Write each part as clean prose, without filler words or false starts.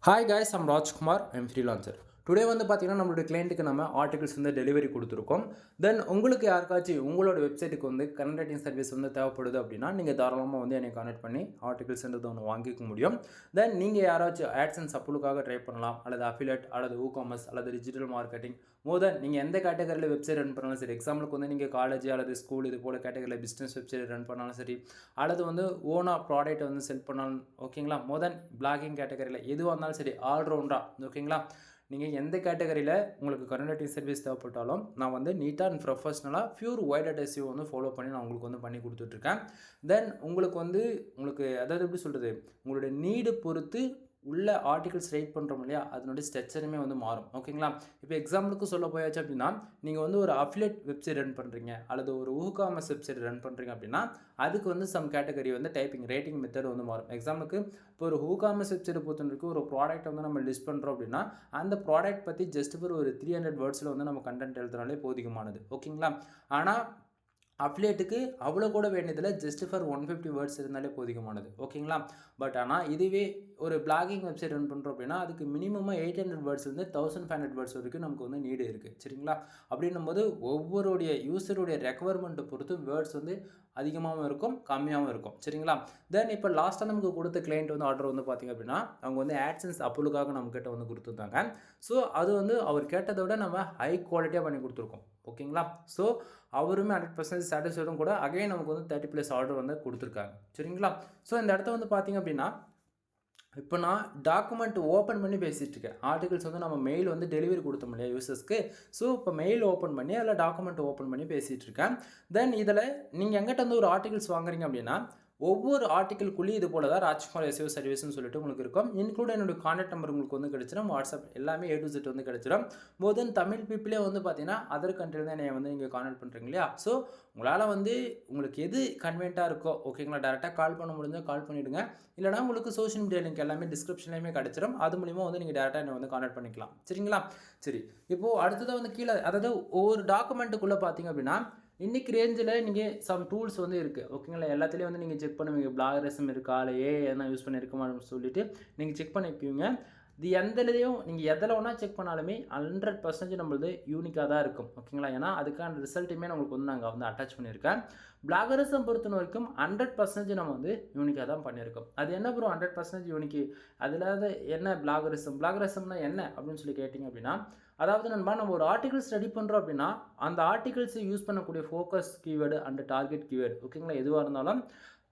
Hi guys, I'm Rajkumar. I'm freelancer. Today வந்து பார்த்தீங்கன்னா நம்மளுடைய கிளைண்ட்டுக்கு நம்ம ஆர்டிகல்ஸ் வந்து டெலிவரி கொடுத்துருக்கோம். தென் உங்களுக்கு யாருக்காச்சும் உங்களோட வெப்சைட்டுக்கு வந்து கண்டென்ட் ரைட்டிங் சர்வீஸ் வந்து தேவைப்படுது அப்படின்னா நீங்கள் தாராளமாக வந்து என்னை கான்டெக்ட் பண்ணி ஆர்டிகல்ஸ்ன்றது ஒன்று வாங்கிக்க முடியும். தென் நீங்கள் யாராச்சும் ஆட்சன்ஸ் அப்ரூவுக்காக ட்ரை பண்ணலாம், அல்லது அஃபிலேட், அல்லது ஊகாமர்ஸ், அல்லது டிஜிட்டல் மார்க்கெட்டிங். மோர் நீங்கள் எந்த கேட்டகரியில் வெப்சைட் ரன் பண்ணாலும் சரி, எக்ஸாம்பிளுக்கு வந்து நீங்கள் காலேஜ் அல்லது ஸ்கூல் இது போல் கேட்டகரியில் பிஸ்னஸ் வெப்சைட் ரன் பண்ணாலும் சரி, அல்லது வந்து ஓனாக ப்ராடக்ட்டை வந்து செல் பண்ணாலும் ஓகேங்களா. மோர் பிளாகிங் கேட்டகரியில் எதுவாக இருந்தாலும் சரி, ஆல்ரவுண்டாக ஓகேங்களா. நீங்கள் எந்த கேட்டகரியில் உங்களுக்கு கண்டென்ட் ரைட்டிங் சர்வீஸ் தேவைப்பட்டாலும் நான் வந்து நீட்டாக அண்ட் ப்ரொஃபஷ்னலாக பியூர் வைட் எஸ்இஓ வந்து ஃபாலோ பண்ணி நான் உங்களுக்கு வந்து பண்ணி கொடுத்துட்ருக்கேன். தென் உங்களுக்கு அதாவது எப்படி சொல்கிறது, உங்களுடைய நீடு பொறுத்து உள்ள ஆர்டிகல்ஸ் ரைட் பண்ணுறோம் இல்லையா, அதனுடைய ஸ்ட்ரக்சருமே வந்து மாறும் ஓகேங்களா. இப்போ எக்ஸாம்பிளுக்கு சொல்ல போயாச்சு அப்படின்னா, நீங்கள் வந்து ஒரு அஃபிலேட் வெப்சைட் ரன் பண்ணுறீங்க அல்லது ஒரு ஊகாமர்ஸ் வெப்சைட் ரன் பண்ணுறீங்க அப்படின்னா அதுக்கு வந்து சம் கேட்டகரி வந்து டைப்பிங் ரேட்டிங் மெத்தட் வந்து மாறும். எக்ஸாம்பிளுக்கு இப்போ ஒரு ஊகாமர்ஸ் வெப்சைட்டை பொறுத்தவரைக்கும் ஒரு ப்ராடக்ட் வந்து நம்ம லிஸ்ட் பண்ணுறோம் அப்படின்னா அந்த ப்ராடக்ட் பற்றி ஜஸ்ட் ஒரு 300 வேர்ட்ஸில் வந்து நம்ம கண்டென்ட் எழுதுனாலே போதிகமானது ஓகேங்களா. ஆனால் அஃபிலேட்டுக்கு அவ்வளோ கூட வேண்டியதில் ஜஸ்ட் ஃபார் 150 வேர்ட்ஸ் இருந்தாலே போதிகமானது ஓகேங்களா. பட் ஆனால் இதுவே ஒரு பிளாகிங் வெப்சைட் ரன் பண்ணுறோம் அப்படின்னா அதுக்கு மினிமமாக 800 வேர்ட்ஸ் வந்து 1500 வேர்ட்ஸ் வரைக்கும் நமக்கு வந்து நீடு இருக்குது சரிங்களா. அப்படின்னும் போது ஒவ்வொருடைய யூஸருடைய ரெக்குவயர்மெண்ட்டை பொறுத்து வேர்ட்ஸ் வந்து அதிகமாகவும் இருக்கும், கம்மியாகவும் இருக்கும் சரிங்களா. தென் இப்போ லாஸ்ட்டாக நமக்கு கொடுத்த கிளைண்ட் வந்து ஆர்டர் வந்து பார்த்திங்க அப்படின்னா அவங்க வந்து ஆட்சன்ஸ் அப்ரூவலுக்காக நம்மக்கிட்ட வந்து கொடுத்துருந்தாங்க. ஸோ அது வந்து அவர் கேட்டதை விட நம்ம ஹை குவாலிட்டியாக பண்ணி கொடுத்துருக்கோம் ஓகேங்களா. ஸோ அவருமே 100% சாட்டிஸ்ஃபைடும் கூட. அகைன் நமக்கு வந்து 30+ ஆர்டர் வந்து கொடுத்துருக்காங்க சரிங்களா. ஸோ இந்த இடத்த வந்து பார்த்திங்க அப்படின்னா இப்போ நான் டாக்குமெண்ட் ஓப்பன் பண்ணி பேசிகிட்டு இருக்கேன். ஆர்டிகல்ஸ் வந்து நம்ம மெயில் வந்து டெலிவரி கொடுத்தோம் இல்லையா யூசர்ஸ்க்கு. ஸோ இப்போ மெயில் ஓப்பன் பண்ணி அதில் டாக்குமெண்ட் ஓப்பன் பண்ணி பேசிகிட்டு இருக்கேன். தென் இதில் நீங்கள் எங்கிட்ட வந்து ஒரு ஆர்டிகல்ஸ் வாங்குறீங்க அப்படின்னா ஒவ்வொரு ஆர்டிக்கலுக்குள்ளேயும் இது போல தான் ராஜ்குமார் எஸ்இஓ சர்வீஸ்னு சொல்லிட்டு உங்களுக்கு இருக்கும். இன்க்ளூட் என்னோட கான்டாக்ட் நம்பர் உங்களுக்கு வந்து கிடச்சிடும். வாட்ஸ்அப் எல்லாமே A to Z வந்து கிடச்சிடும். மோர் தென் தமிழ் பீப்புளே வந்து பார்த்தீங்கன்னா அதர் கண்ட்ரியில் தான் என்னை வந்து நீங்கள் கான்டாக்ட் பண்ணுறீங்க இல்லையா. ஸோ உங்களால் வந்து உங்களுக்கு எது கன்வீனியண்ட்டாக இருக்கோ ஓகேங்களா, டேரெக்டாக கால் பண்ண முடிஞ்சால் கால் பண்ணிவிடுங்க. இல்லைனா உங்களுக்கு சோஷியல் மீடியா லிங்க் எல்லாமே டிஸ்கிரிப்ஷன்லேயுமே கிடச்சிடும். அது மூலிமா வந்து நீங்கள் டேரெக்டாக என்னை வந்து கான்டாக்ட் பண்ணிக்கலாம் சரிங்களா. சரி, இப்போது அடுத்ததாக வந்து கீழே அதாவது ஒவ்வொரு டாக்குமெண்ட்டுக்குள்ளே பார்த்தீங்க அப்படின்னா இன்றைக்கி ரேஞ்சில் நீங்கள் சம் டூல்ஸ் வந்து இருக்குது ஓகேங்களா. எல்லாத்துலேயும் வந்து நீங்கள் செக் பண்ணுவீங்க பிளாகரிசம் இருக்கா இல்லை எதனா யூஸ் பண்ணியிருக்குமான்னு சொல்லிவிட்டு நீங்கள் செக் பண்ணிக்குவீங்க. இது எந்தலையும் நீங்கள் எதில் வேணால் செக் பண்ணாலுமே 100% நம்மளது யூனிக்காக தான் இருக்கும் ஓகேங்களா. ஏன்னா அதுக்கான ரிசல்ட்டுமே நம்மளுக்கு வந்து நாங்கள் வந்து அட்டாச் பண்ணியிருக்கேன். பிளாகரிசம் பொறுத்த வரைக்கும் 100% நம்ம வந்து யூனிக்காக தான் பண்ணியிருக்கோம். அது என்ன ப்ரோ 100% யூனிக்கு, அதில் என்ன பிளாகரிசம்னா என்ன அப்படின்னு சொல்லி கேட்டிங்க அப்படின்னா, அதாவது நண்பா நம்ம ஒரு ஆர்டிகல்ஸ் ரெடி பண்ணுறோம் அப்படின்னா அந்த ஆர்டிகல்ஸை யூஸ் பண்ணக்கூடிய focus keyword and target keyword ஓகேங்களா எதுவாக இருந்தாலும்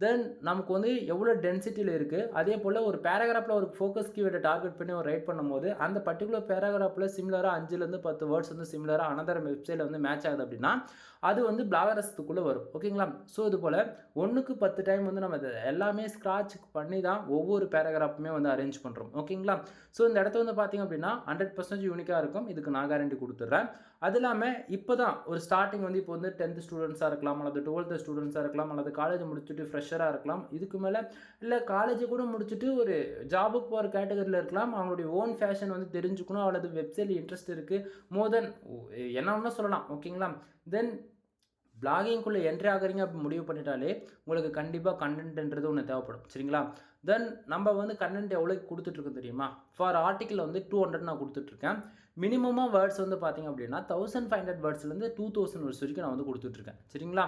தென் நமக்கு வந்து எவ்வளோ டென்சிட்டியில் இருக்குது. அதே போல் ஒரு பேராகிராஃபில் ஒரு ஃபோக்கஸ் கீவேர்டை டார்கெட் பண்ணி ஒரு ரைட் பண்ணும்போது அந்த பர்டிகுலர் பேராகிராஃபில் சிமிலராக 5லேருந்து 10 வேர்ட்ஸ் வந்து சிமிலராக அனதர் வெப்சைட்டில் வந்து மேட்ச் ஆகுது அப்படின்னா அது வந்து பிளாகரசத்துக்குள்ளே வரும் ஓகேங்களா. ஸோ இது போல் 1க்கு 10 டைம் வந்து நம்ம எல்லாமே ஸ்க்ராட்ச் பண்ணி தான் ஒவ்வொரு பேராகிராஃபுமே வந்து அரேஞ்ச் பண்ணுறோம் ஓகேங்களா. ஸோ இந்த இடத்த வந்து பார்த்திங்க அப்படின்னா 100% யூனிக்காக இருக்கும். இதுக்கு நான் கேரண்டி கொடுத்துட்றேன். அது இல்லாமல் இப்போ தான் ஒரு ஸ்டார்டிங் வந்து இப்போ வந்து 10th ஸ்டூடெண்ட்ஸாக இருக்கலாம், அல்லது 12th ஸ்டூடெண்ட்ஸாக இருக்கலாம், அல்லது காலேஜ் முடிச்சுட்டு ஃப்ரெஷராக இருக்கலாம். இதுக்கு மேலே இல்லை காலேஜை கூட முடிச்சுட்டு ஒரு ஜாபுக்கு போகிற கேட்டகரியில் இருக்கலாம். அவங்களுடைய ஓன் ஃபேஷன் வந்து தெரிஞ்சுக்கணும், அல்லது வெப்சைட்டில் இன்ட்ரெஸ்ட் இருக்குது. மோர் தென் என்ன ஒன்றா சொல்லலாம் ஓகேங்களா. தென் பிளாகிங்குள்ளே என்ட்ரி ஆகுறீங்க அப்படி முடிவு பண்ணிட்டாலே உங்களுக்கு கண்டிப்பாக கண்டென்ட்ன்றது ஒன்று தேவைப்படும் சரிங்களா. தென் நம்ம வந்து கண்டென்ட் எவ்வளோக்கு கொடுத்துட்ருக்கோம் தெரியுமா. ஃபார் ஆர்டிக்கல் வந்து 200 நான் கொடுத்துட்ருக்கேன். மினிமமாக வேர்ட்ஸ் வந்து பார்த்திங்க அப்படின்னா 1500 வேர்ட்ஸ்லேருந்து 2000 வேர்ட்ஸ் வரைக்கும் நான் வந்து கொடுத்துட்ருக்கேன் சரிங்களா.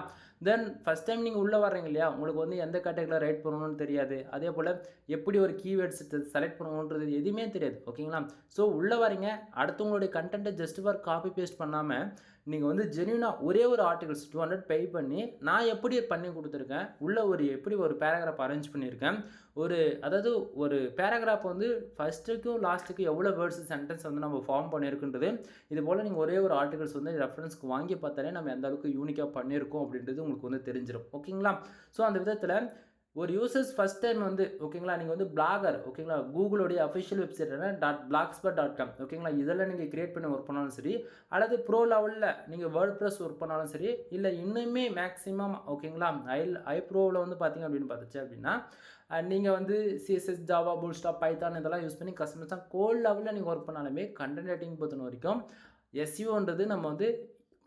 தென் ஃபஸ்ட் டைம் நீங்கள் உள்ளே வர்றீங்க இல்லையா, உங்களுக்கு வந்து எந்த கேட்டகரியில் ரைட் பண்ணணும்னு தெரியாது. அதே போல் எப்படி ஒரு கீவேர்ட்ஸ் செலக்ட் பண்ணணுன்றது எதுவுமே தெரியாது ஓகேங்களா. ஸோ உள்ளே வரீங்க, அடுத்தவங்களுடைய கண்டென்ட்டை ஜஸ்ட் ஃபார் காப்பி பேஸ்ட் பண்ணாமல் நீங்கள் வந்து ஜென்யூனாக ஒரே ஒரு ஆர்டிகல்ஸ் 200 பே பண்ணி நான் எப்படி பண்ணி கொடுத்துருக்கேன், உள்ளே எப்படி ஒரு பேராகிராஃப் அரேஞ்ச் பண்ணியிருக்கேன். அதாவது ஒரு பேராகிராஃப் வந்து ஃபஸ்ட்டுக்கும் லாஸ்ட்டுக்கும் எவ்வளோ வேர்ட்ஸ் சென்டென்ஸ் வந்து நம்ம ஃபார்ம் பண்ணியிருக்குன்றது இது போல் நீங்கள் ஒரே ஒரு ஆர்டிகல்ஸ் வந்து ரெஃபரன்ஸ்க்கு வாங்கி பார்த்தாலே நம்ம எந்த அளவுக்கு யூனிக்காக பண்ணியிருக்கோம் அப்படின்றது உங்களுக்கு வந்து தெரிஞ்சிடும் ஓகேங்களா. ஸோ அந்த விதத்தில் ஒரு யூசர்ஸ் ஃபஸ்ட் டைம் வந்து ஓகேங்களா நீங்கள் வந்து பிளாகர் ஓகேங்களா கூகுளோடைய அஃபிஷியல் வெப்சைட்டான blogspot.com ஓகேங்களா இதெல்லாம் நீங்கள் கிரியேட் பண்ணி ஒர்க் பண்ணாலும் சரி, அல்லது ப்ரோ லெவலில் நீங்கள் வேர்ட்ப்ரெஸ் ஒர்க் பண்ணாலும் சரி, இல்லை இன்னுமே மேக்ஸிமம் ஓகேங்களா ஐ ப்ரோவில் வந்து பார்த்தீங்க அப்படின்னு பார்த்துச்சு அப்படின்னா நீங்கள் வந்து சிஎஸ்எஸ் ஜாவா பூட்ஸ்ட்ராப் பைத்தான் இதெல்லாம் யூஸ் பண்ணி கஸ்டமர்ஸ் தான் கோல் லெவலில் நீங்கள் ஒர்க் பண்ணாலுமே கண்டென்ட் ரைட்டிங் பொறுத்த வரைக்கும் எஸ்இஓன்றது நம்ம வந்து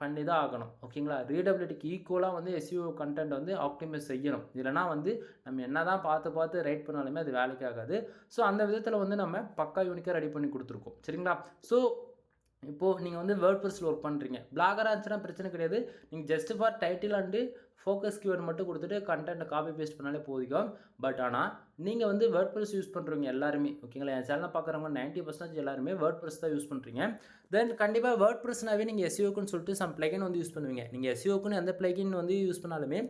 பண்ணி தான் ஆகணும். ஓகேங்களா? ரீடபிலிட்டிக்கு ஈக்குவலாக வந்து எஸ்இஓ கன்டென்ட் வந்து ஆப்டிமைஸ் செய்யணும். இல்லைனா வந்து நம்ம என்ன தான் பார்த்து பார்த்து ரைட் பண்ணாலுமே அது வேலைக்கு ஆகாது. ஸோ அந்த விதத்தில் வந்து நம்ம பக்கா யூனிக்காக ரெடி பண்ணி கொடுத்துருக்கோம். சரிங்களா? ஸோ இப்போது நீங்கள் வந்து வேர்ட்ப்ரெஸ்ஸில் ஒர்க் பண்ணுறீங்க. பிளாகராக இருந்துச்சுன்னா பிரச்சனை கிடையாது. நீங்கள் just for title and focus keyword மட்டும் கொடுத்துட்டு கண்டென்ட்டை காப்பி பேஸ்ட் பண்ணாலே போதும். பட் ஆனால் நீங்கள் வந்து வேர்ட்ப்ரெஸ் யூஸ் பண்ணுறவங்க எல்லாருமே, ஓகேங்களா, என் சேனலை பார்க்குறவங்க 90% எல்லாருமே வேர்ட்ப்ரெஸ் தான் யூஸ் பண்ணுறீங்க. தென் கண்டிப்பாக வேர்ட்ப்ரெஸ்னாவே நீங்கள் எஸ்இஓக்குன்னு சொல்லிட்டு சம் பிளகின் வந்து யூஸ் பண்ணுவீங்க. நீங்கள் எஸ்இஓக்குன்னு எந்த பிளகின் வந்து யூஸ் பண்ணாலுமே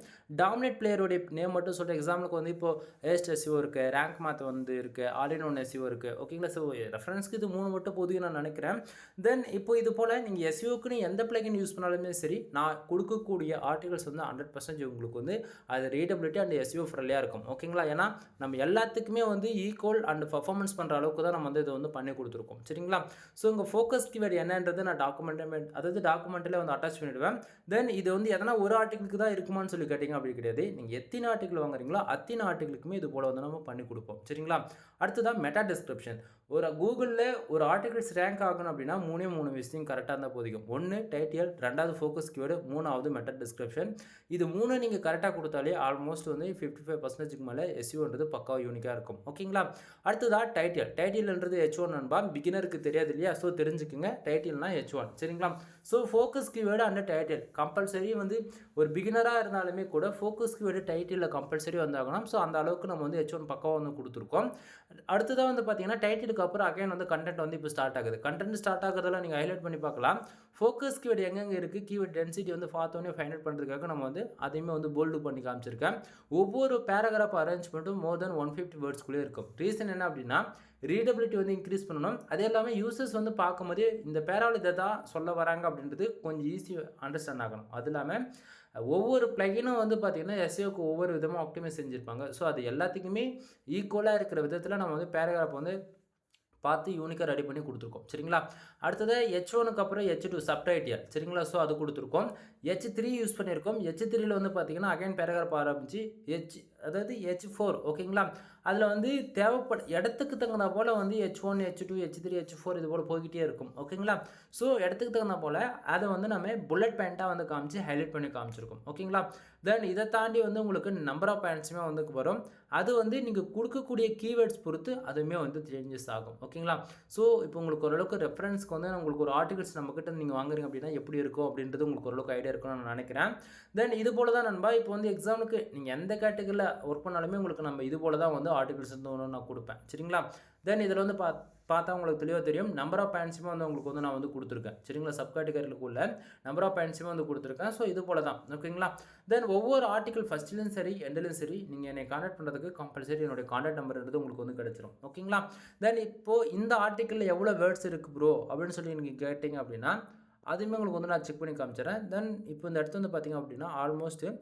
டாமினேட் பிளேயருடைய நேம் மட்டும் சொல்லிட்டு எக்ஸாம்பிளுக்கு வந்து இப்போது ஏஸ்ட் எஸ்இஓ இருக்குது, ரேங்க் மாத் வந்து இருக்குது, ஆல் இன் ஒன் எஸ்இஓ இருக்குது. ஓகேங்களா? ஸோ ரெஃபரன்ஸ்க்கு இது 3 மட்டும் போதுன்னு நான் நினைக்கிறேன். தென் இப்போ இது போல் நீங்கள் எஸ்இஓக்குன்னு எந்த பிளகின் யூஸ் பண்ணாலுமே சரி, நான் கொடுக்கக்கூடிய ஆர்டிகல்ஸ் வந்து 100% உங்களுக்கு வந்து அது ரீடபிலிட்டி அண்ட் எஸ்இஓ ஃப்ரெண்ட்லியாக இருக்கும். ஓகேங்களா? ஏன்னா நம்ம எல்லாத்துக்குமே வந்து ஈக்குவல் அண்ட் பர்ஃபார்மன்ஸ் பண்ணுற அளவுக்கு தான் நம்ம வந்து இதை வந்து பண்ணி கொடுத்துருக்கோம். சரிங்களா? ஸோ உங்கள் ஃபோக்கஸ் கீவேர்டு என்னன்றது நான் டாக்குமெண்ட்டில் வந்து அட்டாச் பண்ணிவிடுவேன். தென் இது வந்து எதனா ஒரு ஆர்டிகளுக்கு தான் இருக்குமான்னு சொல்லி கேட்டிங்க அப்படி கிடையாது. நீங்கள் எத்தனை ஆர்டிகல் வாங்குறீங்களோ அத்தனை ஆர்டிகளுக்குமே இது போல் வந்து நம்ம பண்ணி கொடுப்போம். சரிங்களா? அடுத்ததான் மெட்டா டிஸ்கிரிப்ஷன். ஒரு கூகுளில் ஒரு ஆர்டிகல்ஸ் ரேங்க் ஆகணும் அப்படின்னா 3 விஷயம் கரெக்டாக இருந்தால் போதிக்கும். 1 டைட்டில், 2வது ஃபோக்கஸ் கீவேர்டு, 3வது மெட்டா டிஸ்கிரிப்ஷன். இது 3 நீங்கள் கரெக்டாக கொடுத்தாலே ஆல்மோஸ்ட் வந்து 55%க்கு மேலே எஸ்இஓன்றது பக்கா யூனிக்காக இருக்கும். ஓகேங்களா? அடுத்ததாக டைட்டில்ன்றது H1 நண்பா, பிகினருக்கு தெரியாது இல்லையா? ஸோ தெரிஞ்சுக்குங்க, டைட்டில்னா H1. சரிங்களா? So focus keyword and title compulsory வந்து ஒரு பிகினராக இருந்தாலுமே கூட ஃபோக்கஸ் கீவேர்டு டைட்டிலில் கம்பல்சரி வந்தாகணும். ஸோ அந்த அளவுக்கு நம்ம வந்து H1 பக்காவாக வந்து கொடுத்துருக்கோம். அடுத்ததாக வந்து பார்த்தீங்கன்னா டைட்டிலுக்கு அப்புறம் அகைன் வந்து கண்டென்ட் வந்து இப்போ ஸ்டார்ட் ஆகுது. கண்டென்ட் ஸ்டார்ட் ஆகிறதெல்லாம் நீங்கள் ஹைலைட் பண்ணி பார்க்கலாம். ஃபோக்கஸ் கீவேர்டு எங்கெங்கே இருக்குது, கீவேர்டு டென்சிட்டி வந்து பார்த்தோன்னே ஃபைண்ட் அவுட் பண்ணுறதுக்காக நம்ம வந்து அதையுமே வந்து போல்டு பண்ணி காமிச்சிருக்கேன். ஒவ்வொரு பேராகிராஃப் அரேஞ்ச்மெண்ட்டும் மோர் தென் 150 வேர்ட்ஸ்குள்ளே இருக்கும். ரீசன் என்ன அப்படின்னா ரீடபிலிட்டி வந்து இன்க்ரீஸ் பண்ணணும். அதே இல்லாமல் யூசர்ஸ் வந்து பார்க்கும்போது இந்த பேராவில் இதை தான் சொல்ல வராங்க அப்படின்றது கொஞ்சம் ஈஸியாக அண்டர்ஸ்டாண்ட் ஆகணும். அது இல்லாமல் ஒவ்வொரு பிளகினும் வந்து பார்த்திங்கன்னா எஸ்இஓக்கு ஒவ்வொரு விதமாக ஆப்டிமைஸ் செஞ்சுருப்பாங்க. ஸோ அது எல்லாத்துக்குமே ஈக்குவலாக இருக்கிற விதத்தில் நம்ம வந்து பேராகிராஃப் வந்து பார்த்து யூனிக்காக ரெடி பண்ணி கொடுத்துருக்கோம். சரிங்களா? அடுத்தது H1க்கு அப்புறம் H2 சப்டைட்டில். சரிங்களா? ஸோ அது கொடுத்துருக்கோம். H3 யூஸ் பண்ணியிருக்கோம். H3ல வந்து பார்த்தீங்கன்னா அகைன் பேராகிராஃப் ஆரம்பிச்சு அதாவது H4. ஓகேங்களா? அதில் வந்து இடத்துக்கு தகுந்த போல் வந்து H1, H2, H3, H4 இது போல் போய்கிட்டே இருக்கும். ஓகேங்களா? ஸோ இடத்துக்கு தகுந்த போல் அதை வந்து நம்ம புல்லட் பாயிண்ட்டாக வந்து காமிச்சு ஹைலைட் பண்ணி காமிச்சிருக்கோம். ஓகேங்களா? தென் இதை தாண்டி வந்து உங்களுக்கு நம்பர் ஆஃப் பாயிண்ட்ஸுமே வந்து வரும். அது வந்து நீங்கள் கொடுக்கக்கூடிய கீவேர்ட்ஸ் பொறுத்து அதுவுமே வந்து சேஞ்சஸ் ஆகும். ஓகேங்களா? ஸோ இப்போ உங்களுக்கு ஓரளவுக்கு ரெஃபரன்ஸ்க்கு வந்து உங்களுக்கு ஒரு ஆர்டிகல்ஸ் நம்மக்கிட்ட நீங்கள் வாங்குறீங்க அப்படின்னா எப்படி இருக்கும் அப்படின்றது உங்களுக்கு ஓரளவுக்கு ஐடியா இருக்கும்னு நான் நினைக்கிறேன். தென் இது போல் தான் நண்பா இப்போ வந்து எக்ஸாமுக்கு நீங்கள் எந்த கேட்டகரியில் ஒர்க் பண்ணாலுமே உங்களுக்கு நம்ம இது போல் தான் வந்து ஆர்டிகல்ஸ் வந்து ஒன்று நான் கொடுப்பேன். சரிங்களா? தென் இதில் வந்து பார்த்தா உங்களுக்கு தெளிவாக தெரியும். நம்பர் ஆஃப் பாயிண்ட்ஸுமே வந்து உங்களுக்கு வந்து நான் வந்து கொடுத்துருக்கேன். சரிங்களா? சப் கேட்டகரிக்குள்ள நம்பர் ஆஃப் பாயிண்ட்ஸுமே வந்து கொடுத்துருக்கேன். ஸோ இது போல் தான். ஓகேங்களா? தென் ஒவ்வொரு ஆர்டிகல் ஃபஸ்ட்லையும் சரி எண்ட்லையும் சரி நீங்கள் என்னை கான்டாக்ட் பண்ணுறதுக்கு கம்பல்சரி என்னுடைய கான்டாக்ட் நம்பர்ன்றது உங்களுக்கு வந்து கிடச்சிரும். ஓகேங்களா? தென் இப்போது இந்த ஆர்டிக்கலில் எவ்வளோ வேர்ட்ஸ் இருக்குது ப்ரோ அப்படின்னு சொல்லி நீங்கள் கேட்டிங்க அப்படின்னா அதுவுமே உங்களுக்கு வந்து நான் செக் பண்ணி காமிச்சிடறேன். தென் இப்போ இந்த இடத்துல வந்து பார்த்திங்க அப்படின்னா ஆல்மோஸ்ட்டு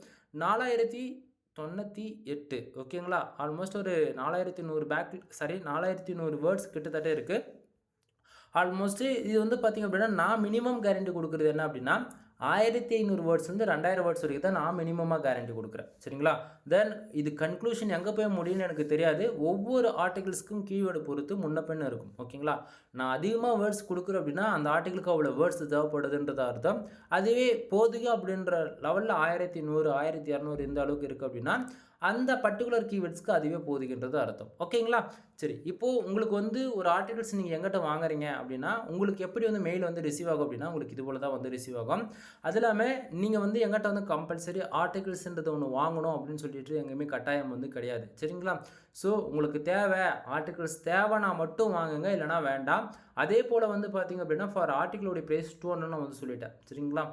4098. ஓகேங்களா? ஆல்மோஸ்ட் ஒரு 4100 வேர்ட்ஸ் கிட்டத்தட்ட இருக்குது. ஆல்மோஸ்ட்டு இது வந்து பார்த்திங்க அப்படின்னா நான் மினிமம் கேரண்டி கொடுக்குறது என்ன அப்படின்னா 1500 வேர்ட்ஸ் வந்து 2000 வேர்ட்ஸ் வரைக்கும் தான் நான் மினிமமாக கேரண்டி கொடுக்குறேன். சரிங்களா? தென் இது கன்க்ளூஷன் எங்கே போய் முடியும்னு எனக்கு தெரியாது. ஒவ்வொரு ஆர்டிகல்ஸ்க்கும் கீவேர்டு பொறுத்து முன்ன பின்ன இருக்கும். ஓகேங்களா? நான் அதிகமாக வேர்ட்ஸ் கொடுக்குறேன் அப்படின்னா அந்த ஆர்டிகளுக்கு அவ்வளோ வேர்ட்ஸ் தேவைப்படுதுன்றது அர்த்தம். அதுவே போதுங்க அப்படின்ற லெவலில் 1100 1200 இந்த அளவுக்கு இருக்குது அப்படின்னா அந்த பர்டிகுலர் கீவேர்ட்ஸ்க்கு அதுவே போதுகின்றது அர்த்தம். ஓகேங்களா? சரி, இப்போது உங்களுக்கு வந்து ஒரு ஆர்டிகல்ஸ் நீங்கள் எங்கிட்ட வாங்குறீங்க அப்படின்னா உங்களுக்கு எப்படி வந்து மெயில் வந்து ரிசீவ் ஆகும் அப்படின்னா உங்களுக்கு இது போல் தான் வந்து ரிசீவ் ஆகும். அது இல்லாமல் நீங்கள் வந்து எங்கிட்ட வந்து கம்பல்சரி ஆர்டிகல்ஸ்ன்றது ஒன்று வாங்கணும் அப்படின்னு சொல்லிட்டு எங்கேயுமே கட்டாயம் வந்து கிடையாது. சரிங்களா? ஸோ உங்களுக்கு ஆர்டிகல்ஸ் தேவைன்னா மட்டும் வாங்குங்க, இல்லைனா வேண்டாம். அதே போல் வந்து பார்த்திங்க அப்படின்னா ஃபார் ஆர்டிக்கலோடைய ப்ரைஸ் 200 நான் வந்து சொல்லிட்டேன். சரிங்களா?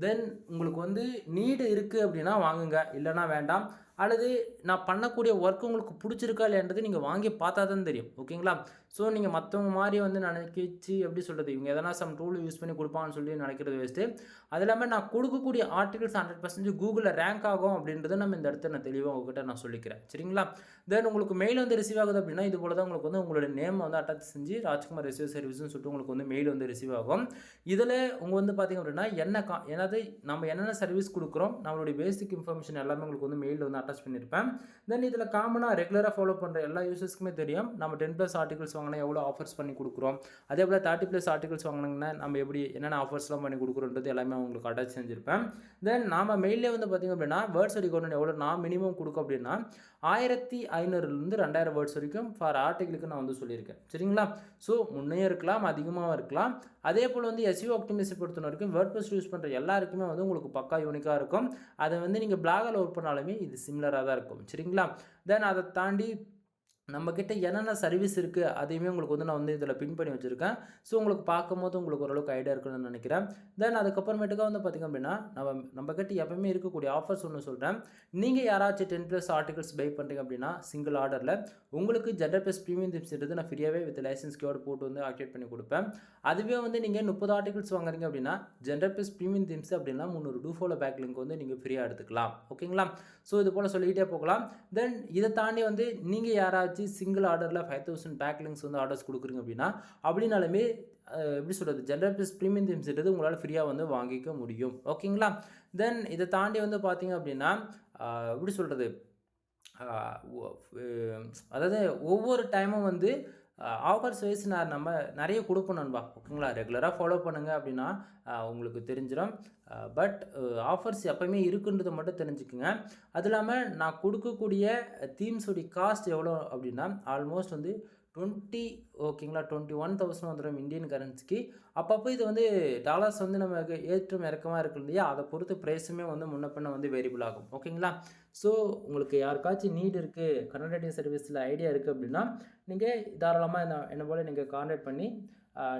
தென் உங்களுக்கு வந்து நீடு இருக்குது அப்படின்னா வாங்குங்க, இல்லைனா வேண்டாம். அல்லது நான் பண்ணக்கூடிய ஒர்க் உங்களுக்கு பிடிச்சிருக்கா இல்லைன்றது நீங்கள் வாங்கி பார்த்தா தான் தெரியும். ஓகேங்களா? ஸோ நீங்கள் மற்றவங்க மாதிரி வந்து நினைக்கிச்சு எப்படி சொல்கிறது, இவங்க எதனா சம் டூல் யூஸ் பண்ணி கொடுப்பான்னு சொல்லி நினைக்கிறது வேஸ்ட்டு. அது இல்லாமல் நான் கொடுக்கக்கூடிய ஆர்டிகல்ஸ் 100% கூகுளில் ரேங்க் ஆகும் அப்படின்றத நம்ம இந்த இடத்த நான் தெளிவாக உங்ககிட்ட நான் சொல்லிக்கிறேன். சரிங்களா? தென் உங்களுக்கு மெயில் வந்து ரிசீவ் ஆகுது அப்படின்னா இது போல் தான் உங்களுக்கு வந்து உங்களோட நேம் வந்து அட்டாச் செஞ்சு ராஜ்குமார் ரிசீவ் சர்வீஸ்னு சொல்லிட்டு உங்களுக்கு வந்து மெயில் வந்து ரிசீவ் ஆகும். இதில் உங்கள் வந்து பார்த்திங்க அப்படின்னா என்னது நம்ம என்னென்ன சர்வீஸ் கொடுக்குறோம், நம்மளுடைய பேசிக் இன்ஃபர்மேஷன் எல்லாமே உங்களுக்கு வந்து மெயில் வந்து அட்டாச் பண்ணியிருப்பேன். தென் இதில் காமனாக ரெகுலராக ஃபாலோ பண்ணுற எல்லா யூசர்ஸ்க்குமே தெரியும் நம்ம 10+ ஆர்டிகல்ஸ் வாங்கினா எவ்வளோ ஆஃபர்ஸ் பண்ணி கொடுக்குறோம், அதே போல் 30+ ஆர்டிகல்ஸ் வாங்கினாங்கன்னா நம்ம எப்படி என்னென்ன ஆஃபர்ஸ்லாம் பண்ணி கொடுக்குறோன்றது எல்லாமே அவங்களுக்கு அட்டாச் செஞ்சுருப்பேன். தென் நாம் மெயிலே வந்து பார்த்திங்க அப்படின்னா வேர்ட்ஸ் ரெக்கார்ட் எவ்வளோ நான் மினிமம் கொடுக்கும் அப்படின்னா 1500லேருந்து 2000 வேர்ட்ஸ் வரைக்கும் ஃபார் ஆர்டிகளுக்கு நான் வந்து சொல்லியிருக்கேன். சரிங்களா? ஸோ முன்னே இருக்கலாம், அதிகமாக இருக்கலாம். அதே போல் வந்து SEO ஆப்டிமைசேஷன் பொறுத்த வரைக்கும் வேர்ட்ப்ரெஸ் யூஸ் பண்ணுற எல்லாருக்குமே வந்து உங்களுக்கு பக்கா யூனிக்காக இருக்கும். அதை வந்து நீங்கள் பிளாகில் ஒர்க் பண்ணாலுமே இது சிமிலராக தான் இருக்கும். சரிங்களா? தென் அதை தாண்டி நம்மக்கிட்ட என்னென்ன சர்வீஸ் இருக்குது அதையுமே உங்களுக்கு வந்து நான் வந்து இதில் பின் பண்ணி வச்சுருக்கேன். ஸோ உங்களுக்கு பார்க்கும்போது உங்களுக்கு ஓரளவுக்கு ஐடியா இருக்குன்னு நினைக்கிறேன். தென் அதுக்கப்புறமேட்டுக்கா வந்து பார்த்திங்க அப்படின்னா நம்மக்கிட்ட எப்பவுமே இருக்கக்கூடிய ஆஃபர்ஸ் ஒன்று சொல்கிறேன். நீங்கள் யாராச்சும் 10+ ஆர்டிகல்ஸ் பை பண்ணுறீங்க அப்படின்னா சிங்கிள் ஆர்டரில் உங்களுக்கு ஜென்ரல் ப்ரீமியம் திம்ஸ்ன்றது நான் ஃப்ரீயாகவே வித் லைசன்ஸ் கோட் போட்டு வந்து ஆக்டிவேட் பண்ணி கொடுப்பேன். அதுவே வந்து நீங்கள் 30 ஆர்டிகல்ஸ் வாங்குறீங்க அப்படின்னா ஜென்ரல் ப்ரீமியம் திம்ஸ் அப்படின்னா 300 டூஃபாலோ பேக் லிங்க் வந்து நீங்கள் ஃப்ரீயாக எடுத்துக்கலாம். ஓகேங்களா? ஸோ இது போல் சொல்லிக்கிட்டே போகலாம். தென் இதை தாண்டி வந்து நீங்கள் யாராச்சும் சிங்கிள் ஆர்டரில் 5000 பேக் லிங்க்ஸ் வந்து ஆர்டர்ஸ் கொடுக்குறீங்க அப்படின்னா அப்படின்னாலுமே எப்படி சொல்கிறது ஜென்ரல் ப்ரீமியம் திம்ஸ்ன்றது உங்களால் ஃப்ரீயாக வந்து வாங்கிக்க முடியும். ஓகேங்களா? தென் இதை தாண்டி வந்து பார்த்தீங்க அப்படின்னா எப்படி சொல்கிறது அதாவது ஒவ்வொரு டைமும் வந்து ஆஃபர்ஸ் வைஸ் நம்ம நிறைய கொடுப்போம் நண்பா. ஓகேங்களா? ரெகுலராக ஃபாலோ பண்ணுங்கள் அப்படின்னா உங்களுக்கு தெரிஞ்சிடும். பட் ஆஃபர்ஸ் எப்போயுமே இருக்குன்றது மட்டும் தெரிஞ்சுக்குங்க. அது இல்லாமல் நான் கொடுக்கக்கூடிய தீம்ஸுடைய காஸ்ட் எவ்வளோ அப்படின்னா ஆல்மோஸ்ட் வந்து 20 ஓகேங்களா 21,000 வந்துடும் இந்தியன் கரன்சிக்கு. அப்பப்போ இது வந்து டாலர்ஸ் வந்து நமக்கு ஏற்றம் இறக்கமாக இருக்கு இல்லையா, அதை பொறுத்து ப்ரைஸுமே வந்து முன்ன பின்ன வந்து வேரியபிள் ஆகும். ஓகேங்களா? ஸோ உங்களுக்கு யாருக்காச்சும் நீட் இருக்குது, கன்சல்டேட்டிங் சர்வீஸில் ஐடியா இருக்குது அப்படின்னா நீங்கள் தாராளமாக என்ன போல் நீங்கள் கான்டாக்ட் பண்ணி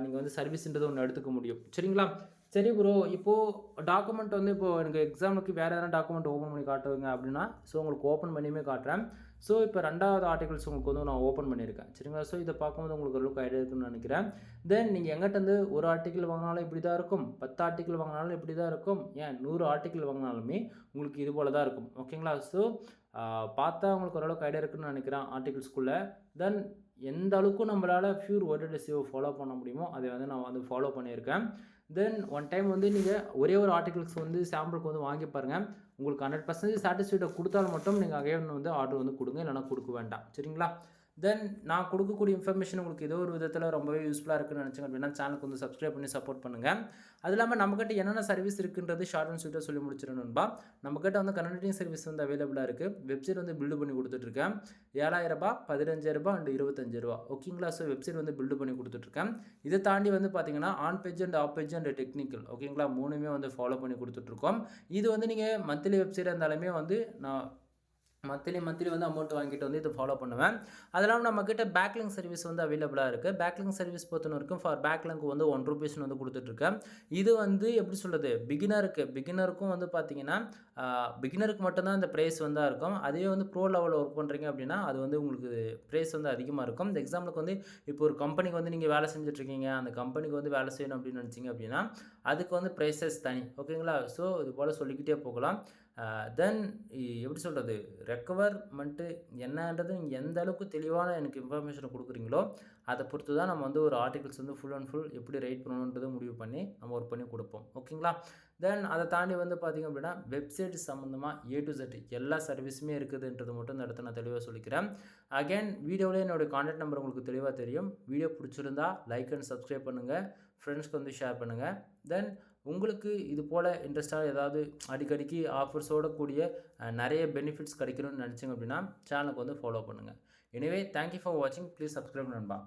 நீங்கள் வந்து சர்வீஸ்ன்றது ஒன்று எடுத்துக்க முடியும். சரிங்களா? சரி ப்ரோ, இப்போது டாக்குமெண்ட் வந்து இப்போது எனக்கு எக்ஸாமுக்கு வேறு எதனா டாக்குமெண்ட் ஓப்பன் பண்ணி காட்டுவீங்க அப்படின்னா ஸோ உங்களுக்கு ஓப்பன் பண்ணியுமே காட்டுறேன். ஸோ இப்போ 2வது ஆர்டிகல்ஸ் உங்களுக்கு வந்து நான் ஓப்பன் பண்ணியிருக்கேன். சரிங்களா? ஸோ இதை பார்க்கும்போது உங்களுக்கு ஓரளவுக்கு ஐடியா இருக்குன்னு நினைக்கிறேன். தென் நீங்கள் எங்கிட்டேருந்து ஒரு ஆர்டிக்கல் வாங்கினாலும் இப்படி தான் இருக்கும், 10 ஆர்டிக்கல் வாங்கினாலும் இப்படி தான் இருக்கும், ஏன் 100 ஆர்டிக்கல் வாங்கினாலுமே உங்களுக்கு இது போல் தான் இருக்கும். ஓகேங்களா? ஸோ பார்த்தா உங்களுக்கு ஓரளவுக்கு ஐடியா இருக்குன்னு நினைக்கிறேன் ஆர்டிகல்ஸ்குள்ளே. தென் எந்த அளவுக்கு நம்மளால் பியூர் வேர்ட் SEO ஃபாலோ பண்ண முடியுமோ அதை வந்து நான் வந்து ஃபாலோ பண்ணியிருக்கேன். தென் ஒன் டைம் வந்து நீங்கள் ஒரே ஒரு ஆர்டிகல்ஸ் வந்து சாம்பிளுக்கு வந்து வாங்கி பாருங்கள். உங்களுக்கு 100% சாட்டிஸ்ஃபைடை கொடுத்தாலும் மட்டும் நீங்கள் அகைன் வந்து ஆர்டர் வந்து கொடுங்க, இல்லைனா கொடுக்க வேண்டாம். சரிங்களா? தென் நான் கொடுக்கக்கூடிய இன்ஃபர்மேஷன் உங்களுக்கு ஏதோ ஒரு விதத்தில் ரொம்பவே யூஸ்ஃபுல்லாக இருக்குன்னு நினச்சிங்க அப்படின்னா சேனலுக்கு வந்து சப்ஸ்கிரைப் பண்ணி சப்போர்ட் பண்ணுங்கள். அது இல்லாமல் நம்மக்கிட்ட என்னென்ன சர்வீஸ் இருக்குன்றது ஷார்ட் அண்ட் ஸ்வீட்டாக சொல்லி முடிச்சிடணும்பா. நம்மக்கிட்ட வந்து கன்சல்டிங் சர்வீஸ் வந்து அவைலபிளாக இருக்குது. வெப்சைட் வந்து பில்டு பண்ணி கொடுத்துட்ருக்கேன். 7000, 15000 அண்ட் 25,000. ஓகேங்களா? ஸோ வெப்சைட் வந்து பில்டு பண்ணி கொடுத்துட்ருக்கேன். இதை தாண்டி வந்து பார்த்தீங்கன்னா on page and half page and technical ஓகேங்களா 3மே வந்து ஃபாலோ பண்ணி கொடுத்துட்ருக்கோம். இது வந்து நீங்கள் மந்த்லி வெப்சைட்டாக இருந்தாலுமே வந்து நான் மந்த்லி வந்து அமௌண்ட் வாங்கிட்டு வந்து இது ஃபாலோ பண்ணுவேன். அது இல்லாமல் நம்மக்கிட்ட பேக்லிங்க் சர்வீஸ் வந்து அவைலபிளாக இருக்குது. பேக்லிங்க் சர்வீஸ் பொறுத்த வரைக்கும் ஃபார் பேக்லிங்க் வந்து ₹1 வந்து கொடுத்துட்ருக்கேன். இது வந்து எப்படி சொல்கிறது பிகினருக்கும் வந்து பார்த்தீங்கன்னா பிகினருக்கு மட்டும்தான் இந்த ப்ரைஸ் வந்து இருக்கும். அதே வந்து ப்ரோ லெவலில் ஒர்க் பண்ணுறீங்க அப்படின்னா அது வந்து உங்களுக்கு ப்ரைஸ் வந்து அதிகமாக இருக்கும். இந்த எக்ஸாம்பிளுக்கு வந்து இப்போ ஒரு கம்பெனிக்கு வந்து நீங்கள் வேலை செஞ்சுட்ருக்கீங்க, அந்த கம்பெனிக்கு வந்து வேலை செய்யணும் அப்படின்னு நினச்சிங்க அப்படின்னா அதுக்கு வந்து ப்ரைஸஸ் தனி. ஓகேங்களா? ஸோ இது போல் சொல்லிக்கிட்டே போகலாம். தென் எப்படி சொல்கிறது ரெக்கவர்மெண்ட்டு என்னன்றது நீங்கள் எந்த அளவுக்கு தெளிவான எனக்கு இன்ஃபர்மேஷனை கொடுக்குறீங்களோ அதை பொறுத்து தான் நம்ம வந்து ஒரு ஆர்டிகல்ஸ் வந்து ஃபுல் அண்ட் ஃபுல் எப்படி ரைட் பண்ணணுன்றதை முடிவு பண்ணி நம்ம ஒர்க் பண்ணி கொடுப்போம். ஓகேங்களா? தென் அதை தாண்டி வந்து பார்த்திங்க அப்படின்னா வெப்சைட் சம்மந்தமாக A to Z எல்லா சர்வீஸுமே இருக்குதுன்றது மட்டும் இந்த இடத்த நான் தெளிவாக சொல்லிக்கிறேன். அகைன் வீடியோவில் என்னோடய கான்டாக்ட் நம்பர் உங்களுக்கு தெளிவாக தெரியும். வீடியோ பிடிச்சிருந்தா லைக் அண்ட் சப்ஸ்கிரைப் பண்ணுங்கள், ஃப்ரெண்ட்ஸ்க்கு வந்து ஷேர் பண்ணுங்கள். தென் உங்களுக்கு இது போல் இன்ட்ரெஸ்ட்டாக ஏதாவது அடிக்கடிக்கு ஆஃபர்ஸோடு கூடிய நிறைய பெனிஃபிட்ஸ் கிடைக்கணும்னு நினச்சிங்க அப்படின்னா சேனலுக்கு வந்து ஃபாலோ பண்ணுங்கள். எனிவே தேங்க்யூ ஃபார் வாட்சிங். ப்ளீஸ் சப்ஸ்கிரைப் நண்பா.